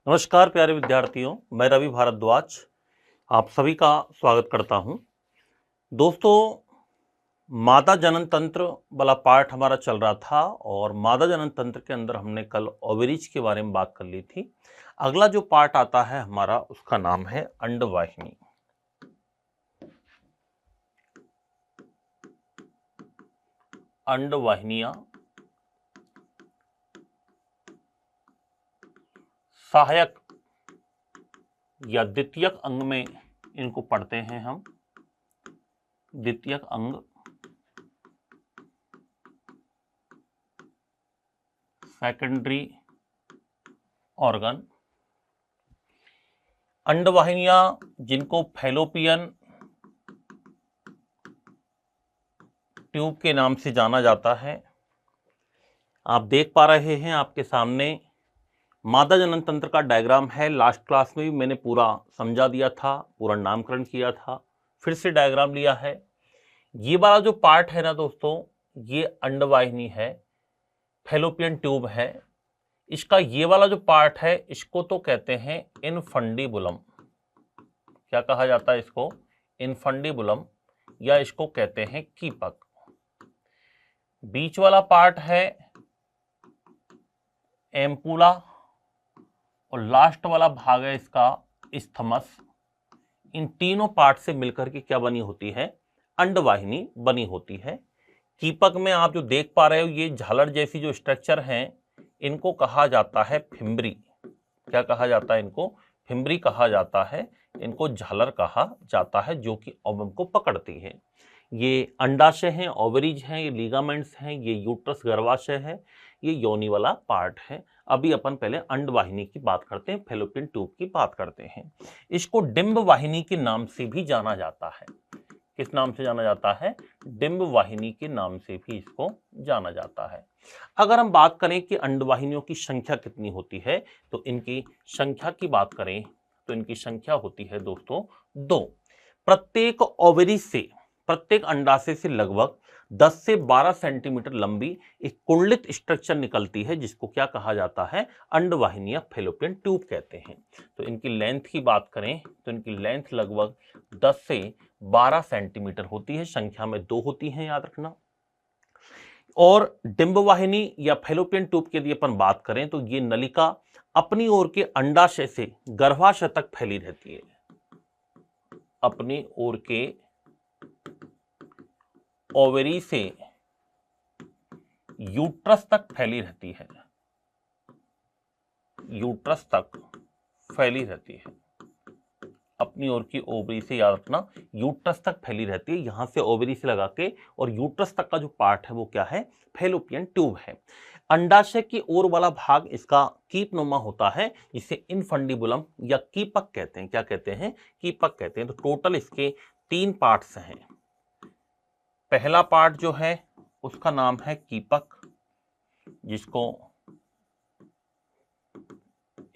नमस्कार प्यारे विद्यार्थियों, मैं रवि भारद्वाज आप सभी का स्वागत करता हूं। दोस्तों, मादा जनन तंत्र वाला पार्ट हमारा चल रहा था और मादा जनन तंत्र के अंदर हमने कल ओवरीज के बारे में बात कर ली थी। अगला जो पार्ट आता है हमारा, उसका नाम है अंडवाहिनी। अंडवाहिनियां सहायक या द्वितीयक अंग में इनको पढ़ते हैं हम। द्वितीयक अंग, सेकेंडरी ऑर्गन। अंडवाहिनियां जिनको फैलोपियन ट्यूब के नाम से जाना जाता है, आप देख पा रहे हैं आपके सामने मादा जनन तंत्र का डायग्राम है। लास्ट क्लास में भी मैंने पूरा समझा दिया था, पूरा नामकरण किया था, फिर से डायग्राम लिया है। ये वाला जो पार्ट है ना दोस्तों, ये अंडवाहिनी है, फैलोपियन ट्यूब है। इसका ये वाला जो पार्ट है, इसको तो कहते हैं इनफंडीबुलम। क्या कहा जाता है इसको? इनफंडीबुलम, या इसको कहते हैं कीपक। बीच वाला पार्ट है एम्पुला और लास्ट वाला भाग है इसका इस्थमस। इन तीनों पार्ट से मिलकर के क्या बनी होती है? अंडवाहिनी बनी होती है। कीपक में आप जो देख पा रहे हो, ये झालर जैसी जो स्ट्रक्चर हैं, इनको कहा जाता है फिम्बरी। क्या कहा जाता है इनको? फिम्बरी कहा जाता है। इनको झालर कहा जाता है, जो कि ओवम को पकड़ती है। ये अंडाशय हैं, ओवरीज हैं, ये लिगामेंट्स हैं, ये यूट्रस गर्भाशय है, ये योनि वाला पार्ट है। अभी अपन पहले अंडवाहिनी की बात करते हैं, फैलोपियन ट्यूब की बात करते हैं। इसको डिंब वाहिनी के नाम से भी जाना जाता है। किस नाम से जाना जाता है? डिंब वाहिनी के नाम से भी इसको जाना जाता है। अगर हम बात करें कि अंडवाहिनियों की संख्या कितनी होती है, तो इनकी संख्या की बात करें तो इनकी संख्या होती है दोस्तों 2। प्रत्येक ओवरी से, प्रत्येक अंडाशय से लगभग 10 से 12 सेंटीमीटर लंबी एक कुंडलित स्ट्रक्चर निकलती है, जिसको क्या कहा जाता है? अंडवाहिनी या फैलोपियन ट्यूब कहते हैं। तो इनकी लेंथ की बात करें तो इनकी लेंथ लगभग 10 से 12 सेंटीमीटर होती है। संख्या में 2 होती हैं, याद रखना। और डिंबवाहिनी या फैलोपियन ट्यूब की यदि अपन बात करें तो ये नलिका अपनी ओर के अंडाशय से गर्भाशय तक फैली रहती है। अपनी ओर के ओवरी से यूट्रस तक फैली रहती है। यूट्रस तक फैली रहती है। अपनी ओर की ओवरी से, याद रखना, यूट्रस तक फैली रहती है। यहां से ओवरी से लगा के और यूट्रस तक का जो पार्ट है वो क्या है? फैलोपियन ट्यूब है। अंडाशय की ओर वाला भाग इसका कीपनुमा होता है, जिसे इनफंडीबुलम या कीपक कहते हैं। क्या कहते हैं? कीपक कहते हैं। तो टोटल इसके 3 पार्ट्स हैं। पहला पार्ट जो है उसका नाम है कीपक, जिसको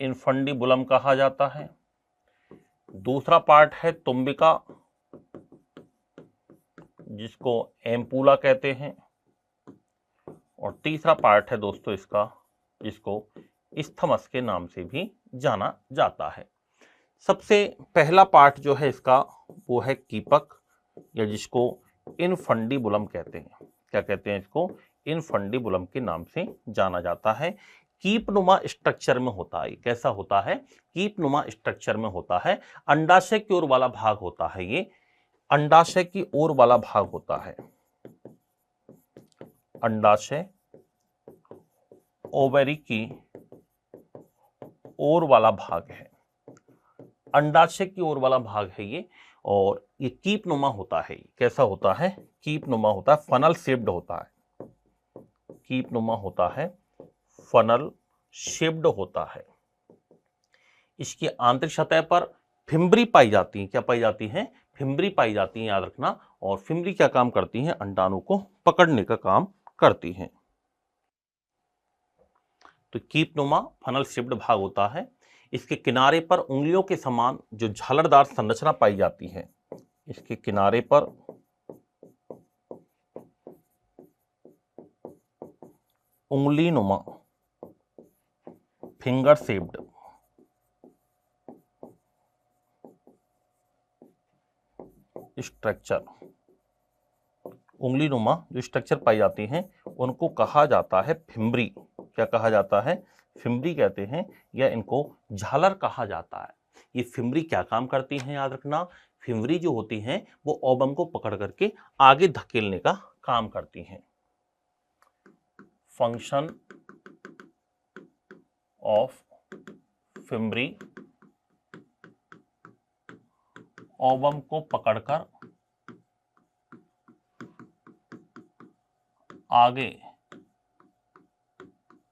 इनफंडीबुलम कहा जाता है। दूसरा पार्ट है तुम्बिका, जिसको एम्पूला कहते हैं। और तीसरा पार्ट है दोस्तों इसका, जिसको इस्थमस के नाम से भी जाना जाता है। सबसे पहला पार्ट जो है इसका वो है कीपक, या जिसको इनफंडीबुलम कहते हैं। क्या कहते हैं इसको? इनफंडीबुलम के नाम से जाना जाता है। कीपनुमा स्ट्रक्चर में होता है। कैसा होता है? कीपनुमा स्ट्रक्चर में होता है। अंडाशय की ओर वाला भाग होता है, ये अंडाशय की ओर वाला भाग होता है। अंडाशय ओवरी की ओर वाला भाग है। अंडाशय की ओर वाला भाग है ये, और ये कीपनुमा होता है। कैसा होता है? कीपनुमा होता है, फनल शेप्ड होता है। कीपनुमा होता है, फनल शेप्ड होता है। इसकी आंतरिक सतह पर फिम्बरी पाई जाती है। क्या पाई जाती है? फिम्बरी पाई जाती है, याद रखना। और फिम्बरी क्या काम करती है? अंडाणु को पकड़ने का काम करती है। तो कीपनुमा फनल शेप्ड भाग होता है। इसके किनारे पर उंगलियों के समान जो झालरदार संरचना पाई जाती है। इसके किनारे पर उंगली नुमा, फिंगर शेप्ड स्ट्रक्चर, उंगली नुमा जो स्ट्रक्चर पाई जाती हैं उनको कहा जाता है फिम्बरी। क्या कहा जाता है? फिम्बरी कहते हैं, या इनको झालर कहा जाता है। ये फिम्बरी क्या काम करती हैं याद रखना, फिम्बरी जो होती हैं वो ओवम को पकड़ करके आगे धकेलने का काम करती हैं। फंक्शन ऑफ फिम्बरी, ओवम को पकड़कर आगे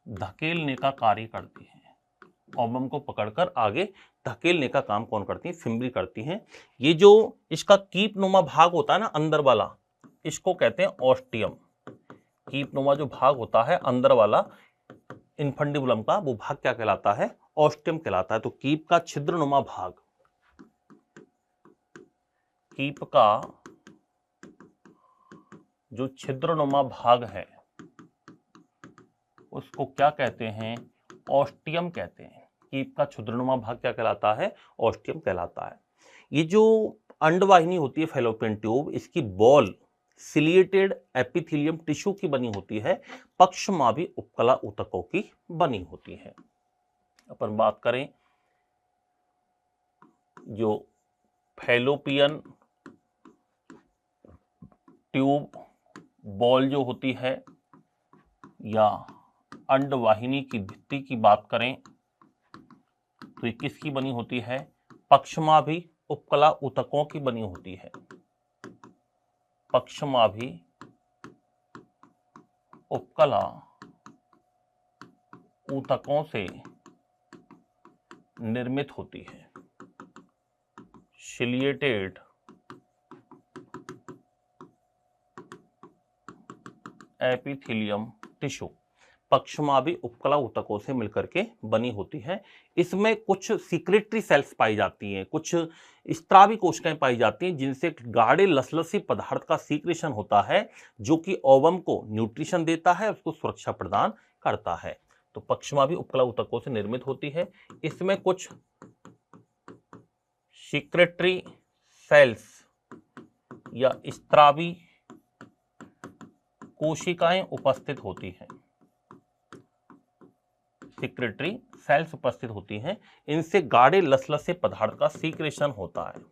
धकेलने का कार्य करती हैं। ओवम को पकड़कर आगे धकेलने का काम कौन करती है? फिम्बरी करती हैं। ये जो इसका कीपनुमा भाग होता है ना अंदर वाला, इसको कहते हैं ऑस्टियम। कीपनुमा जो भाग होता है अंदर वाला इन्फंडिबुलम का, वो भाग क्या कहलाता है? ऑस्टियम कहलाता है। तो कीप का छिद्रनुमा भाग, कीप का जो छिद्रनुमा भाग है उसको क्या कहते हैं? ऑस्टियम कहते हैं। कीप का छिद्रनुमा भाग क्या कहलाता है? ऑस्टियम कहलाता है। ये जो अंडवाहिनी होती है फैलोपियन ट्यूब, इसकी बॉल सिलिएटेड एपिथेलियम टिश्यू की बनी होती है, पक्षमाभी उपकला ऊतकों की बनी होती है। अपन बात करें जो फैलोपियन ट्यूब बॉल जो होती है या अंडवाहिनी की भित्ति की बात करें तो ये किसकी बनी होती है? पक्षमाभी उपकला ऊतकों की बनी होती है। पक्षमाभी उपकला ऊतकों से निर्मित होती है। सिलिएटेड एपिथेलियम टिश्यू पक्षमाभी उपकला ऊतकों से मिलकर के बनी होती है। इसमें कुछ सीक्रेटरी सेल्स पाई जाती हैं, कुछ स्त्रावी कोशिकाएं पाई जाती हैं जिनसे गाढ़े लसलसी पदार्थ का सीक्रेशन होता है जो कि ओवम को न्यूट्रिशन देता है, उसको सुरक्षा प्रदान करता है। तो पक्षमाभी उपकला ऊतकों से निर्मित होती है। इसमें कुछ सीक्रेटरी सेल्स या स्त्रावी कोशिकाएं उपस्थित होती हैं। सीक्रेटरी सेल्स उपस्थित होती हैं, इनसे गाढ़े लसलसे पदार्थ का सीक्रेशन होता है।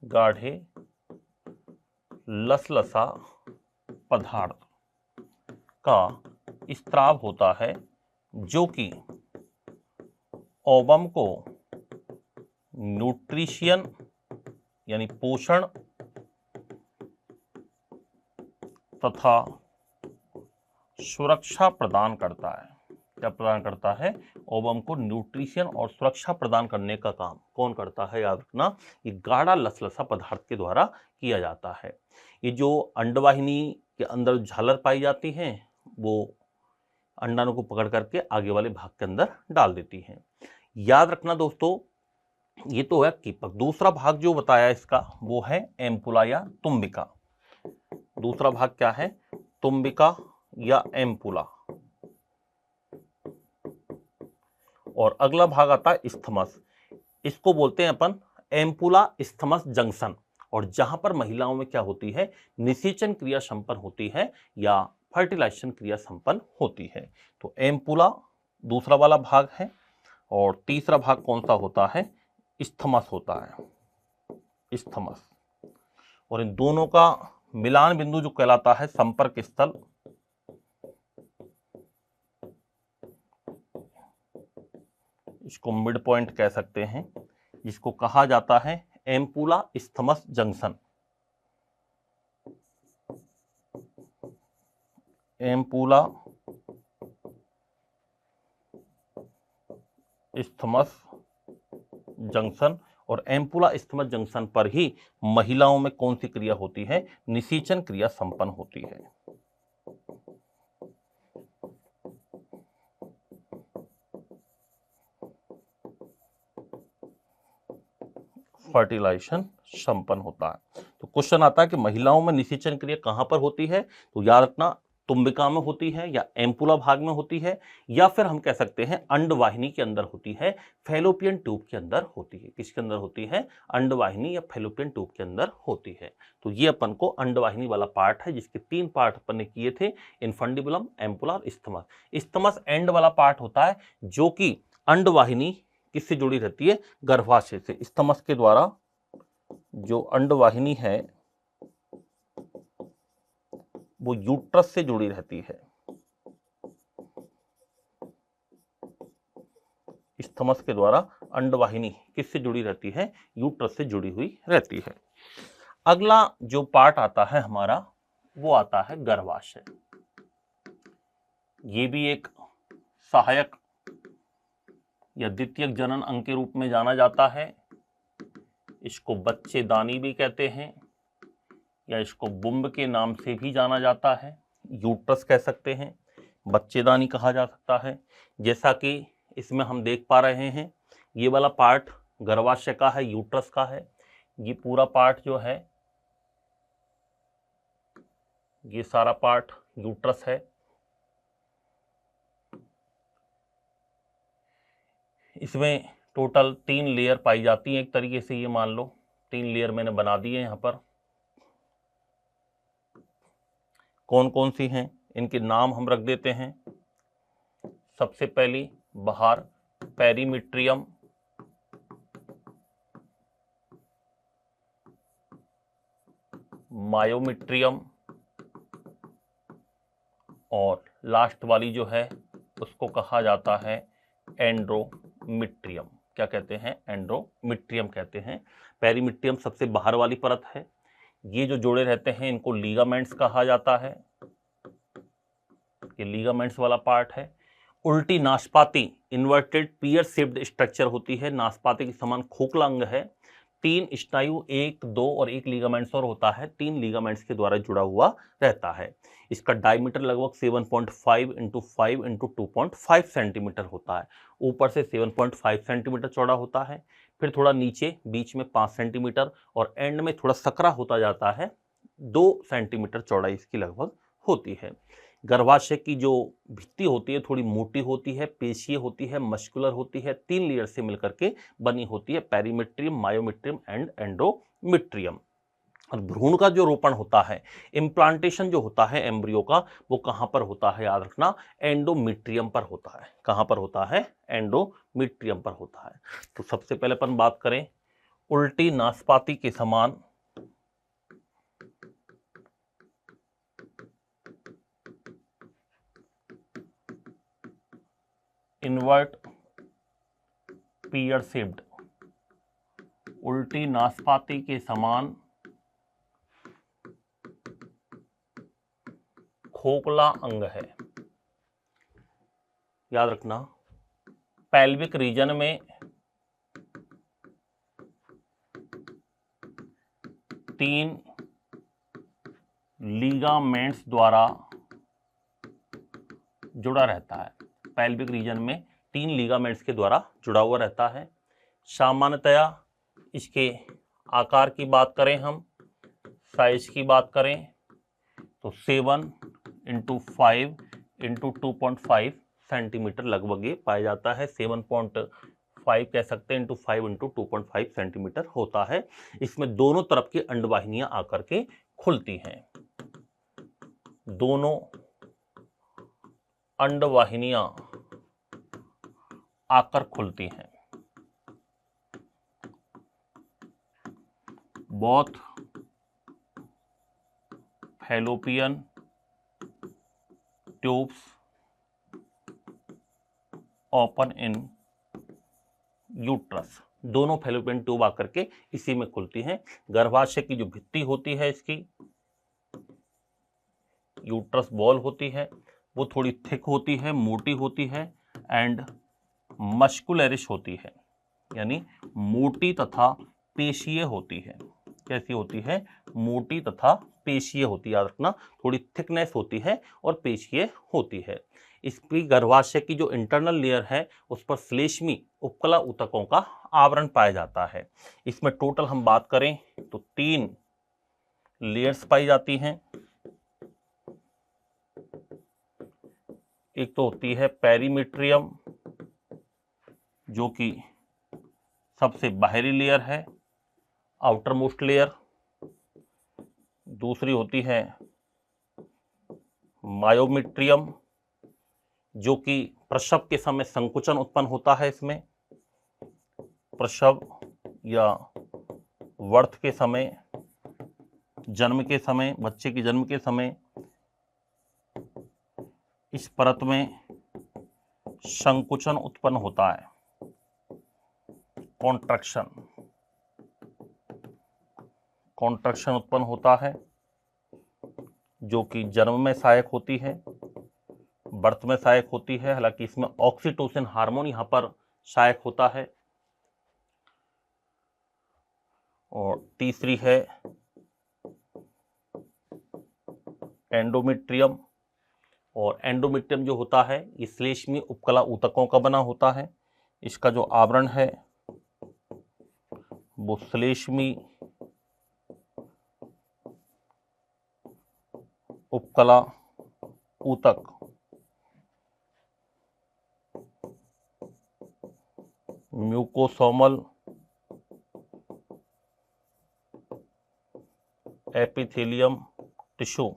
गाढ़े लसलसा पदार्थ का स्त्राव होता है जो कि ओवम को न्यूट्रिशन यानी पोषण तथा सुरक्षा प्रदान करता है। क्या प्रदान करता है? ओवम को न्यूट्रिशन और सुरक्षा प्रदान करने का काम कौन करता है? याद रखना, ये गाढ़ा लसलसा पदार्थ के द्वारा किया जाता है। ये जो अंडवाहिनी के अंदर झालर पाई जाती हैं वो अंडाणु को पकड़ करके आगे वाले भाग के अंदर डाल देती हैं। याद रखना दोस्तों, ये तो है कीपक। दूसरा भाग जो बताया इसका वो है एम्पुला या तुम्बिका। दूसरा भाग क्या है? तुम्बिका या एम्पुला। और अगला भाग आता है इस्थमस। इसको बोलते हैं अपन एम्पुला इस्थमस जंक्शन। और जहां पर महिलाओं में क्या होती है? निषेचन क्रिया संपन्न होती है या फर्टिलाइजेशन क्रिया संपन्न होती है। तो एम्पुला दूसरा वाला भाग है और तीसरा भाग कौन सा होता है? इस्थमस होता है, इस्थमस। और इन दोनों का मिलान बिंदु जो कहलाता है संपर्क स्थल, इसको मिड पॉइंट कह सकते हैं, जिसको कहा जाता है ampulla isthmus junction. Ampulla isthmus junction. और एम्पुला इस्थमस जंक्शन पर ही महिलाओं में कौन सी क्रिया होती है? निषेचन क्रिया संपन्न होती है। फर्टिलाइजेशन संपन्न होता है। तो क्वेश्चन आता है कि महिलाओं में निषेचन क्रिया कहां पर होती है? तो याद रखना तुम्बिका में होती है या एम्पुला भाग में होती है, या फिर हम कह सकते हैं अंडवाहिनी के अंदर होती है, फैलोपियन ट्यूब के अंदर होती है। किसके अंदर होती है? अंडवाहिनी या फैलोपियन ट्यूब के अंदर होती है। तो ये अपन को अंडवाहिनी वाला पार्ट है, जिसके 3 पार्ट अपन ने किए थे, इन्फंडिबुलम, एम्पुला और इस्थमस। इस्थमस एंड वाला पार्ट होता है जो कि अंडवाहिनी किससे जुड़ी रहती है? गर्भाशय से। इस्थमस के द्वारा जो अंडवाहिनी है वो यूट्रस से जुड़ी रहती है। इस्थमस के द्वारा अंडवाहिनी किससे जुड़ी रहती है? यूट्रस से जुड़ी हुई रहती है। अगला जो पार्ट आता है हमारा, वो आता है गर्भाशय। ये भी एक सहायक या द्वितीयक जनन अंग के रूप में जाना जाता है। इसको बच्चेदानी भी कहते हैं, या इसको बुम्ब के नाम से भी जाना जाता है। यूट्रस कह सकते हैं, बच्चेदानी कहा जा सकता है। जैसा कि इसमें हम देख पा रहे हैं, ये वाला पार्ट गर्भाशय का है, यूट्रस का है। ये पूरा पार्ट जो है, ये सारा पार्ट यूट्रस है। इसमें टोटल 3 लेयर पाई जाती हैं। एक तरीके से ये मान लो 3 लेयर मैंने बना दिए यहाँ पर। कौन कौन सी हैं, इनके नाम हम रख देते हैं। सबसे पहली बाहर पेरीमीट्रियम, मायोमीट्रियम, और लास्ट वाली जो है उसको कहा जाता है एंड्रोमिट्रियम। क्या कहते हैं? एंड्रोमिट्रियम कहते हैं। पेरीमीट्रियम सबसे बाहर वाली परत है। ये जो जोड़े रहते हैं इनको लीगामेंट्स कहा जाता है। ये लीगामेंट्स वाला पार्ट है। उल्टी नाशपाती, इन्वर्टेड पियर शेप्ड स्ट्रक्चर होती है, नाशपाती के समान खोखला अंग है। 3 स्नायु, 1, 2 और 1 लीगामेंट्स और होता है। 3 लीगामेंट्स के द्वारा जुड़ा हुआ रहता है। इसका डायमीटर लगभग 7.5 × 5 × 2.5 सेंटीमीटर होता है। ऊपर से 7.5 सेंटीमीटर चौड़ा होता है, फिर थोड़ा नीचे बीच में 5 सेंटीमीटर और एंड में थोड़ा सकरा होता जाता है। 2 सेंटीमीटर चौड़ाई इसकी लगभग होती है। गर्भाशय की जो भित्ति होती है थोड़ी मोटी होती है, पेशीय होती है, मस्कुलर होती है, 3 लेयर से मिलकर के बनी होती है, पेरीमीट्रियम, मायोमीट्रियम एंड एंडोमीट्रियम। और भ्रूण का जो रोपण होता है, इम्प्लांटेशन जो होता है एम्ब्रियो का, वो कहाँ पर होता है? याद रखना, एंडोमीट्रियम पर होता है। कहाँ पर होता है? एंडोमीट्रियम पर होता है। तो सबसे पहले अपन बात करें उल्टी नाशपाती के समान इन्वर्ट पियर शेप्ड, उल्टी नाशपाती के समान खोखला अंग है। याद रखना, पेल्विक रीजन में 3 लीगामेंट्स द्वारा जुड़ा रहता है। पेल्विक रीजन में 3 लीगामेंट्स के द्वारा जुड़ा हुआ रहता है। सामान्यतया इसके आकार की बात करें, हम साइज की बात करें तो 7 × 5 × 2.5 सेंटीमीटर लगभग ये पाया जाता है। 7.5 कह सकते हैं × 5 × 2.5 सेंटीमीटर होता है। इसमें दोनों तरफ की अंडवाहिनियां आकर के खुलती हैं। दोनों अंडवाहिनियां आकर खुलती हैं। Both fallopian tubes open in uterus. दोनों फैलोपियन ट्यूब आकर के इसी में खुलती हैं। गर्भाशय की जो भित्ति होती है इसकी, यूट्रस बॉल होती है, वो थोड़ी थिक होती है, मोटी होती है एंड मस्कुलरिश होती है, यानी मोटी तथा पेशीय होती है। कैसी होती है? मोटी तथा पेशीय होती है। याद रखना, थोड़ी थिकनेस होती है और पेशीय होती है। इसकी गर्भाशय की जो इंटरनल लेयर है उस पर श्लेष्मी उपकला ऊतकों का आवरण पाया जाता है। इसमें टोटल हम बात करें तो 3 लेयर्स पाई जाती हैं। एक तो होती है पेरीमीट्रियम जो कि सबसे बाहरी लेयर है, आउटर मोस्ट लेयर। दूसरी होती है मायोमीट्रियम जो कि प्रसव के समय संकुचन उत्पन्न होता है। इसमें प्रसव या वर्त के समय, जन्म के समय, बच्चे के जन्म के समय इस परत में संकुचन उत्पन्न होता है, कॉन्ट्रैक्शन उत्पन्न होता है जो कि जन्म में सहायक होती है, बर्थ में सहायक होती है। हालांकि इसमें ऑक्सीटोसिन हार्मोन यहां पर सहायक होता है। और तीसरी है एंडोमेट्रियम। और एंडोमेट्रियम जो होता है ये श्लेष्मी उपकला ऊतकों का बना होता है। इसका जो आवरण है वो श्लेष्मी उपकला ऊतक म्यूकोसोमल एपिथेलियम टिश्यू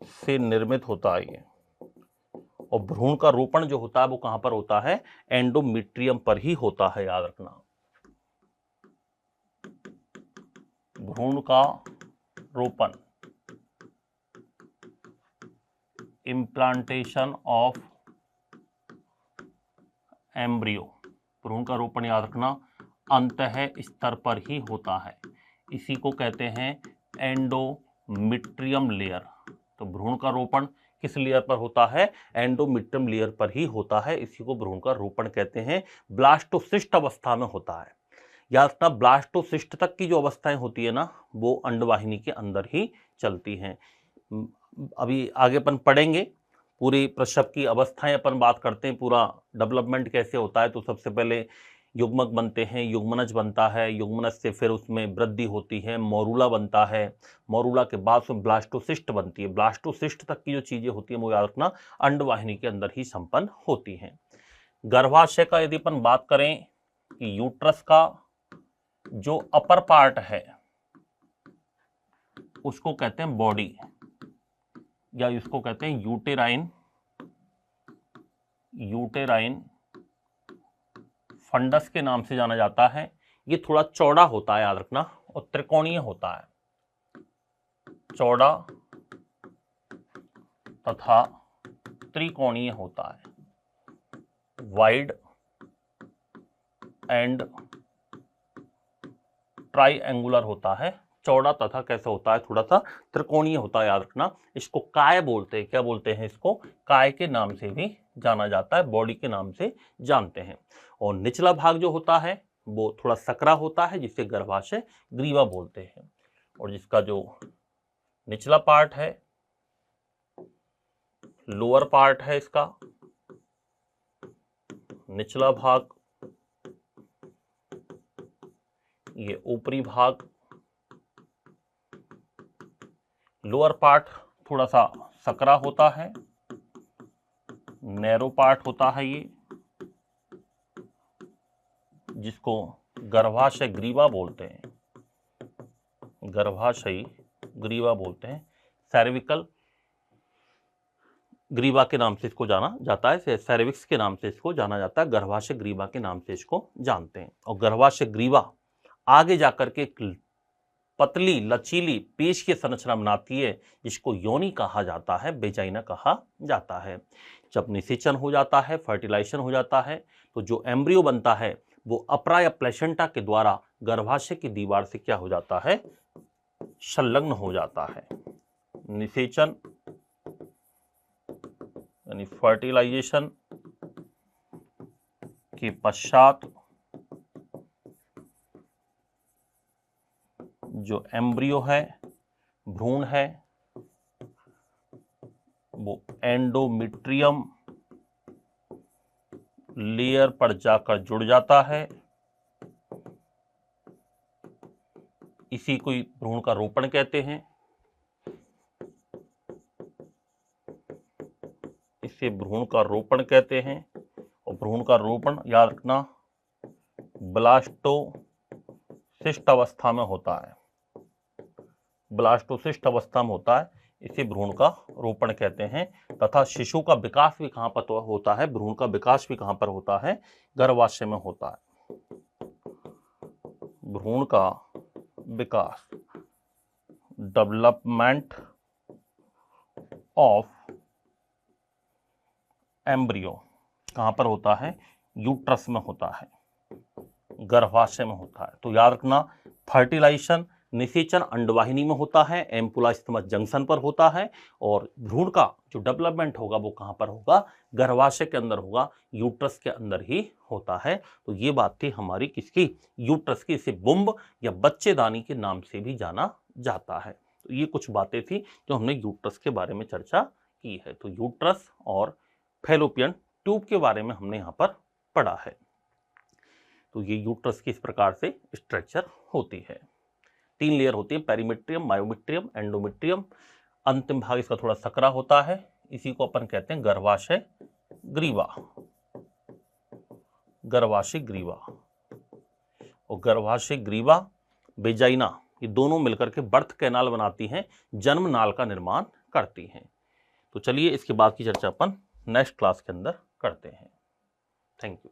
से निर्मित होता है ये। और भ्रूण का रोपण जो होता है वो कहां पर होता है? एंडोमेट्रियम पर ही होता है, याद रखना। भ्रूण का रोपण, इम्प्लांटेशन ऑफ एम्ब्रियो, भ्रूण का रोपण याद रखना अंतः स्तर पर ही होता है। इसी को कहते हैं एंडोमेट्रियम लेयर। तो भ्रूण का रोपण किस लेयर पर होता है? एंडोमेट्रियम लेयर पर ही होता है। इसी को भ्रूण का रोपण कहते हैं। ब्लास्टोसिस्ट अवस्था में होता है। याद रखना ब्लास्टोसिस्ट तक की जो अवस्थाएं होती है ना वो अंडवाहिनी के अंदर ही चलती हैं। अभी आगे अपन पढ़ेंगे पूरी प्रसव की अवस्थाएं, अपन बात करते हैं पूरा डेवलपमेंट कैसे होता है। तो सबसे पहले युग्मक बनते हैं, युग्मनज बनता है, युग्मनज से फिर उसमें वृद्धि होती है, मोरूला बनता है, मोरूला के बाद उसमें ब्लास्टोसिस्ट बनती है। ब्लास्टोसिस्ट तक की जो चीजें होती हैं वो याद रखना अंडवाहिनी के अंदर ही संपन्न होती हैं। गर्भाशय का यदि अपन बात करें कि यूट्रस का जो अपर पार्ट है उसको कहते हैं बॉडी, या इसको कहते हैं यूटेराइन फंडस के नाम से जाना जाता है। ये थोड़ा चौड़ा होता है, याद रखना, और त्रिकोणीय होता है। चौड़ा तथा त्रिकोणीय होता है, वाइड एंड ट्राइएंगुलर होता है। चौड़ा तथा कैसे होता है? थोड़ा सा त्रिकोणीय होता है, याद रखना। इसको काय बोलते हैं। क्या बोलते हैं इसको? काय के नाम से भी जाना जाता है, बॉडी के नाम से जानते हैं। और निचला भाग जो होता है वो थोड़ा सकरा होता है जिसे गर्भाशय ग्रीवा बोलते हैं। और जिसका जो निचला पार्ट है, लोअर पार्ट है इसका, निचला भाग, ये ऊपरी भाग, लोअर पार्ट थोड़ा सा सकरा होता है, नैरो पार्ट होता है ये, जिसको गर्भाशय ग्रीवा बोलते हैं, गर्भाशयी ग्रीवा बोलते हैं। सर्विकल ग्रीवा के नाम से इसको जाना जाता है, सर्विक्स के नाम से इसको जाना जाता है, गर्भाशय ग्रीवा के नाम से इसको जानते हैं। और गर्भाशय ग्रीवा आगे जाकर के एक पतली लचीली पेश की संरचना बनाती है जिसको योनि कहा जाता है, वेजाइना कहा जाता है। जब निषेचन हो जाता है, फर्टिलाइजेशन हो जाता है, तो जो एम्ब्रियो बनता है वो अपरा या प्लेसेंटा के द्वारा गर्भाशय की दीवार से क्या हो जाता है? संलग्न हो जाता है। निषेचन यानी फर्टिलाइजेशन के पश्चात जो एम्ब्रियो है, भ्रूण है, वो एंडोमेट्रियम लेयर पर जाकर जुड़ जाता है। इसी को भ्रूण का रोपण कहते हैं। इसे भ्रूण का रोपण कहते हैं। और भ्रूण का रोपण याद रखना ब्लास्टोसिस्ट अवस्था में होता है, ब्लास्टोसिस्ट अवस्था में होता है, इसे भ्रूण का रोपण कहते हैं। तथा शिशु का विकास भी कहां पर होता है, भ्रूण का विकास भी कहां पर होता है, गर्भाशय में होता है। भ्रूण का विकास, डेवलपमेंट ऑफ एम्ब्रियो कहां पर होता है, यूट्रस में होता है, गर्भाशय में होता है। तो याद रखना फर्टिलाइजेशन, निषेचन अंडवाहिनी में होता है, एम्पुला स्थिमस जंक्शन पर होता है, और भ्रूण का जो डेवलपमेंट होगा वो कहां पर होगा, गर्भाशय के अंदर होगा, यूट्रस के अंदर ही होता है। तो ये बात थी हमारी किसकी, यूट्रस की। इसे बुम्ब या बच्चेदानी के नाम से भी जाना जाता है। तो ये कुछ बातें थी जो हमने यूट्रस के बारे में चर्चा की है। तो यूट्रस और फैलोपियन ट्यूब के बारे में हमने यहाँ पर पढ़ा है। तो ये यूट्रस की इस प्रकार से स्ट्रक्चर होती है। 3 लेयर होती है, पेरीमेट्रियम, मायोमेट्रियम, एंडोमेट्रियम। अंतिम भाग इसका थोड़ा सकरा होता है, इसी को अपन कहते हैं गर्भाशय ग्रीवा, गर्भाशय ग्रीवा। और गर्भाशय ग्रीवा, वेजाइना, ये दोनों मिलकर के बर्थ कैनाल बनाती हैं, जन्म नाल का निर्माण करती हैं। तो चलिए इसके बाद की चर्चा अपन नेक्स्ट क्लास के अंदर करते हैं। Thank you.